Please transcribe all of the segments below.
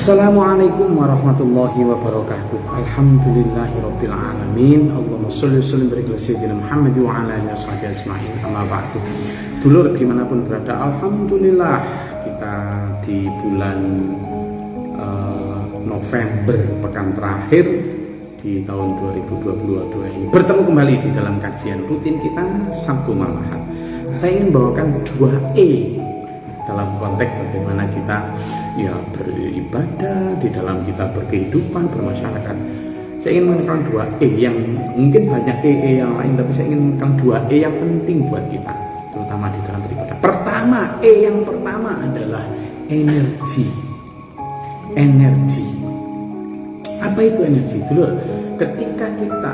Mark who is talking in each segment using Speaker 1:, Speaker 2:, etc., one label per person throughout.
Speaker 1: Assalamualaikum warahmatullahi wabarakatuh. Alhamdulillahirabbil alamin. Allahumma sholli wa sallim barik ala sayyidina Muhammad wa ala alihi washabihi ajmain. Amma ba'du. Dulur dimanapun berada, alhamdulillah kita di bulan November, pekan terakhir di tahun 2022 ini bertemu kembali di dalam kajian rutin kita Sabtu malam Ahad. Saya ingin bawakan 2E dalam konteks bagaimana kita beribadah, di dalam kita berkehidupan, bermasyarakat. Saya ingin menekan 2E yang mungkin banyak yang lain, tapi saya ingin menekan 2E yang penting buat kita, terutama di dalam beribadah. Pertama, yang pertama adalah energi. Energi. Apa itu energi? Dulu, ketika kita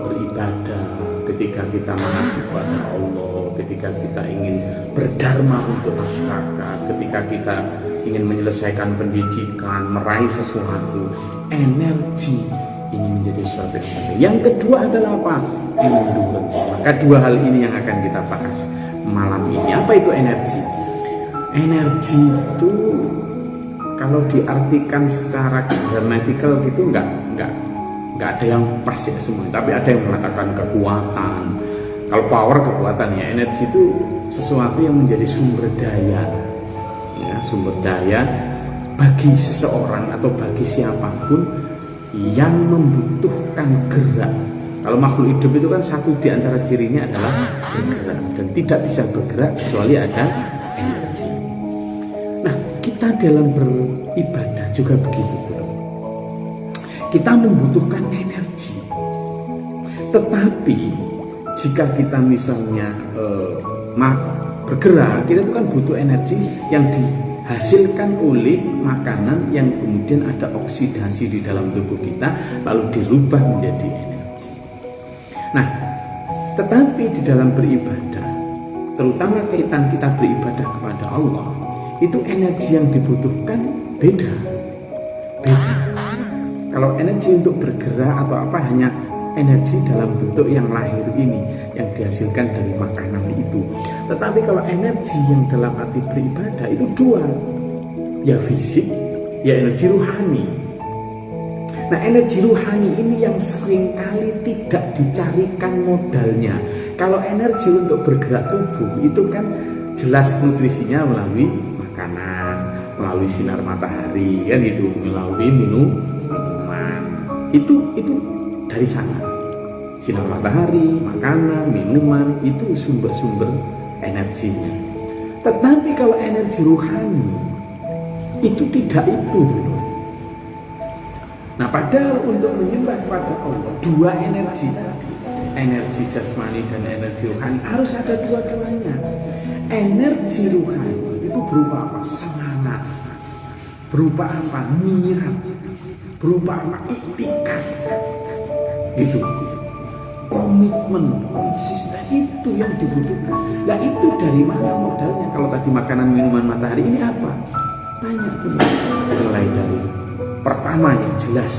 Speaker 1: beribadah, ketika kita mengabdi kepada Allah, ketika kita ingin berdharma untuk masyarakat, ketika kita ingin menyelesaikan pendidikan, meraih sesuatu, energi ini menjadi sesuatu yang penting. Yang kedua adalah apa? Endurance. Maka dua hal ini yang akan kita bahas malam ini. Apa itu energi? Energi itu kalau diartikan secara gramatikal gitu nggak ada yang pas ya semua, tapi ada yang mengatakan kekuatan. Kalau power kekuatan, ya energi itu sesuatu yang menjadi sumber daya, ya, sumber daya bagi seseorang atau bagi siapapun yang membutuhkan gerak. Kalau makhluk hidup itu kan satu di antara cirinya adalah bergerak, dan tidak bisa bergerak kecuali ada energi. Nah, kita dalam beribadah juga begitu, bro. Kita membutuhkan energi, tetapi jika kita misalnya bergerak, kita itu kan butuh energi yang dihasilkan oleh makanan yang kemudian ada oksidasi di dalam tubuh kita, lalu dirubah menjadi energi. Nah, tetapi di dalam beribadah, terutama kaitan kita beribadah kepada Allah, itu energi yang dibutuhkan beda. Kalau energi untuk bergerak atau apa, hanya energi dalam bentuk yang lahir ini yang dihasilkan dari makanan itu. Tetapi kalau energi yang dalam arti beribadah itu dua, ya fisik, ya energi ruhani. Nah, energi ruhani ini yang seringkali tidak dicarikan modalnya. Kalau energi untuk bergerak tubuh itu kan jelas nutrisinya melalui makanan, melalui sinar matahari, kan itu, melalui minuman. Itu dari sana. Sinar matahari, makanan, minuman, itu sumber-sumber energinya. Tetapi kalau energi ruhani itu tidak itu dulu. Nah, padahal untuk menyembah kepada Allah, dua energi tadi, energi jasmani dan energi ruhani, harus ada dua-duanya. Energi ruhani itu berupa apa? Semangat. Berupa apa? Niat. Berupa apa? Iktikad. Gitu. Komitmen, konsisten, itu yang dibutuhkan. Nah, itu dari mana modalnya? Kalau tadi makanan, minuman, matahari, ini apa? Banyak tuh. Mulai dari pertama yang jelas,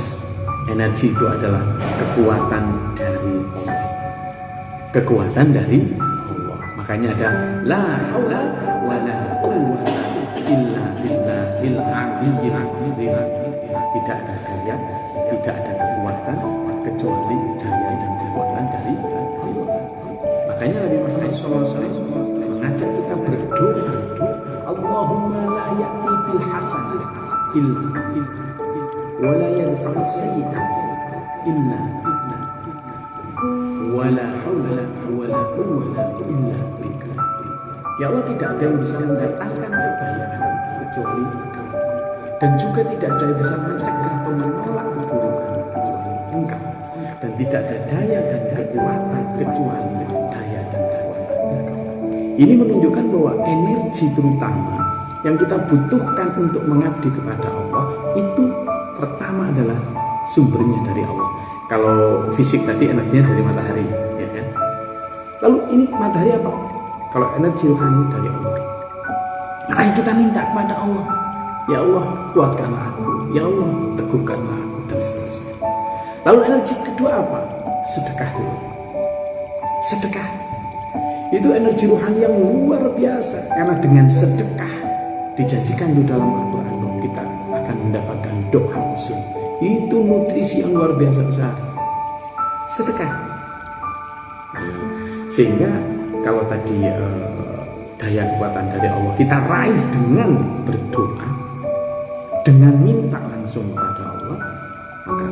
Speaker 1: energi itu adalah kekuatan dari Allah. Kekuatan dari Allah. Makanya ada la haula wala quwwata illa billahil aliyyil azim. Tidak ada daya, tidak ada kekuatan kecuali daya dan kekuatan dari Allah. Makanya Nabi Muhammad SAW mengajak kita berdoa, Allahumma la ya'ti bil hasan illa wa la yanfa'u sayyi'at illa wa la hawla wa la quwwata illa bika. Ya Allah, tidak ada yang bisa mendatangkan kebaikan kecuali Engkau, dan juga tidak ada yang bisa mencegah atau menolak keburukan kecuali Engkau, dan tidak ada daya dan kekuatan kecuali daya dan kekuatan Engkau. Ini menunjukkan bahwa energi terutama yang kita butuhkan untuk mengabdi kepada Allah itu pertama adalah sumbernya dari Allah. Kalau fisik tadi energinya dari matahari, ya kan? Lalu ini matahari apa? Kalau energi rohani dari Allah. Makanya kita minta kepada Allah, ya Allah, kuatkanlah aku, ya Allah, teguhkanlah aku, dan seterusnya. Lalu energi kedua apa? Sedekah dulu. Sedekah itu energi rohani yang luar biasa, karena dengan sedekah dijanjikan di dalam Al-Quran bahwa kita akan mendapat doa usul. Itu nutrisi yang luar biasa besar. Sedekah. Sehingga kalau tadi daya kekuatan dari Allah kita raih dengan berdoa, dengan minta langsung kepada Allah, maka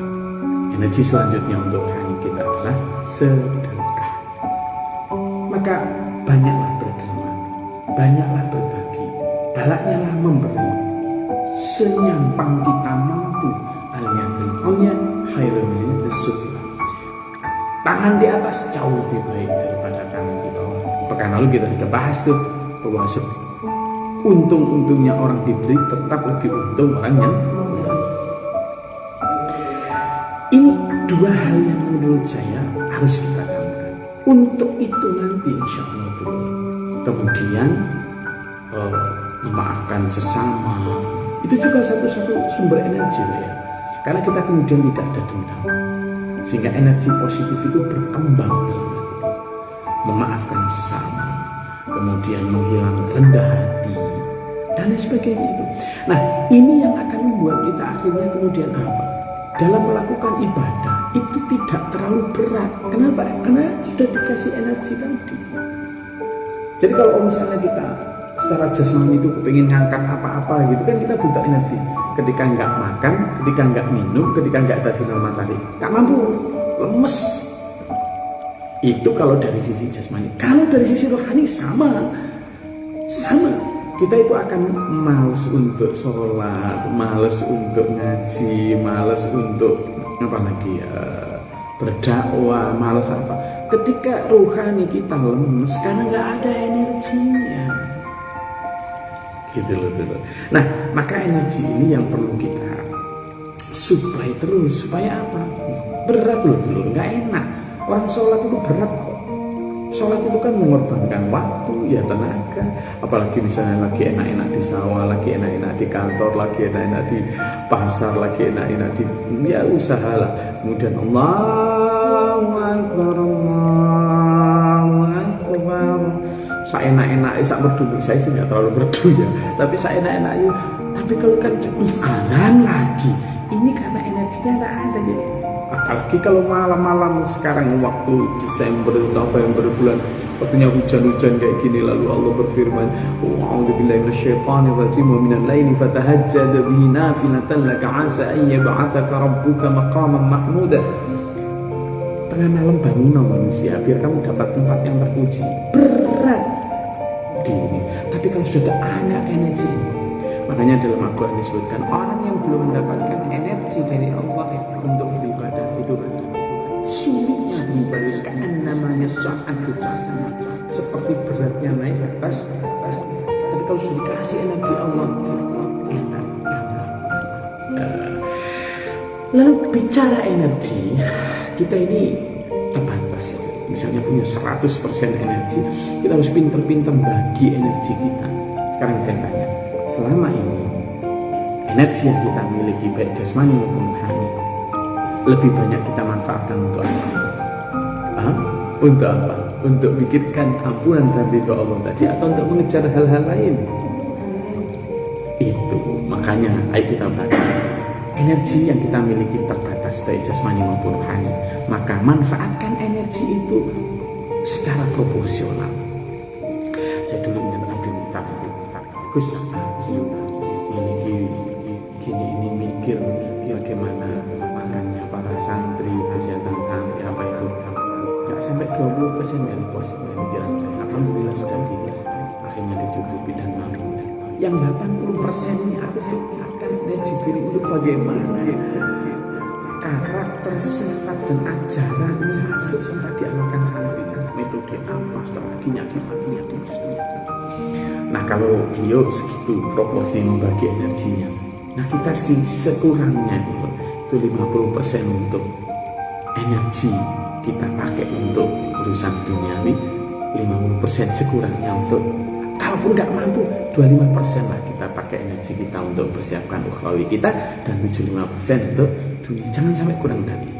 Speaker 1: energi selanjutnya untuk rohani kita adalah sedekah. Maka banyaklah berderma, banyaklah berbagi, banyaklah memberi, senyampang kita mampu. Al-yadul khairun min as-sufla. Tangan di atas jauh lebih baik daripada tangan di bawah. Pekan lalu kita sudah bahas tuh bahwa untung-untungnya orang diberi tetap lebih untung orang yang memberi. Ini dua hal yang menurut saya harus kita camkan. Untuk itu nanti insya Allah dulu. Kemudian memaafkan sesama itu juga satu-satu sumber energi ya. Karena kita kemudian tidak ada dendam, sehingga energi positif itu berkembang dalam hati. Memaafkan sesama, kemudian menghilang rendah hati dan lain sebagainya itu. Nah, ini yang akan membuat kita akhirnya kemudian apa? Dalam melakukan ibadah itu tidak terlalu berat. Kenapa? Karena sudah dikasih energi tadi. Jadi kalau misalnya kita secara jasmani itu pengen ngangkat apa-apa gitu kan, kita butuh energi. Ketika nggak makan, ketika nggak minum, ketika nggak ada sinar matahari, nggak mampu, lemes. Itu kalau dari sisi jasmani. Kalau dari sisi rohani sama. Kita itu akan malas untuk sholat, malas untuk ngaji, malas untuk berdakwah, malas apa. Ketika rohani kita lemes karena nggak ada energinya. Gitu loh. Nah, maka energi ini yang perlu kita supply terus. Supaya apa? Berat loh dulu, nggak enak. Orang sholat itu berat kok. Sholat itu kan mengorbankan waktu, ya tenaga. Apalagi misalnya lagi enak-enak di sawah, lagi enak-enak di kantor, lagi enak-enak di pasar, lagi enak-enak di ya usaha lah. Kemudian Allahu Akbar, Allahu Akbar. Saya enak-enak, saya berdua, saya sih nggak terlalu berdua ya. Tapi saya enak-enaknya. Tapi kalau kan azan lagi, ini karena energinya nggak ada jadi. Apalagi kalau malam-malam sekarang waktu Desember, November bulan waktunya hujan-hujan kayak gini, lalu Allah berfirman, "A'udzubillahi minasyaitonir rajim wa minal laili fatahajjad bihi nafilatan laka 'asa an yab'atsaka rabbuka maqaman mahmuda." Tengah malam bangun manusia biar kamu dapat tempat yang terpuji. Berat di ini. Tapi kalau sudah ada energi, makanya dalam Al-Quran disebutkan orang yang belum mendapatkan energi dari Allah untuk beribadah itu sulitnya beribadah, karena namanya sa'atu seperti beratnya naik ke atas. Tapi kalau sudah dikasih energi Allah, enak. Lalu bicara energi, kita ini terbatas. Misalnya punya 100% energi, kita harus pinter-pinter bagi energi kita. Sekarang saya tanya, selama ini energi yang kita miliki baik jasmani maupun rohani lebih banyak kita manfaatkan untuk apa? Untuk apa? Untuk pikirkan ampunan dan ridho Allah tadi, atau untuk mengejar hal-hal lain? Itu makanya ayo kita bagi. Energi yang kita miliki terbatas baik jasmani maupun rohani, maka manfaatkan energi itu secara proporsional. Saya dulu ingat Nabi minta Gus miliki gini, ini mikir bagaimana makannya para santri, kesehatan santri, apa itu nggak sampai 20% dari pikiran saya. Alhamdulillah sudah akhirnya dicukupi dan mampu. Yang 80% ini harus akan diberi untuk bagaimana karakter, sifat dan ajarannya masuk sampai diamalkan santri, metode apa, strateginya gimana dan seterusnya. Nah, kalau beliau segitu proporsi membagi energinya, nah kita sekurangnya itu 50% untuk energi kita pakai untuk urusan duniawi, 50% sekurangnya untuk, kalaupun nggak mampu 25% lah kita pakai energi kita untuk persiapkan ukhrawi kita, dan 75% untuk dunia. Jangan sampai kurang dari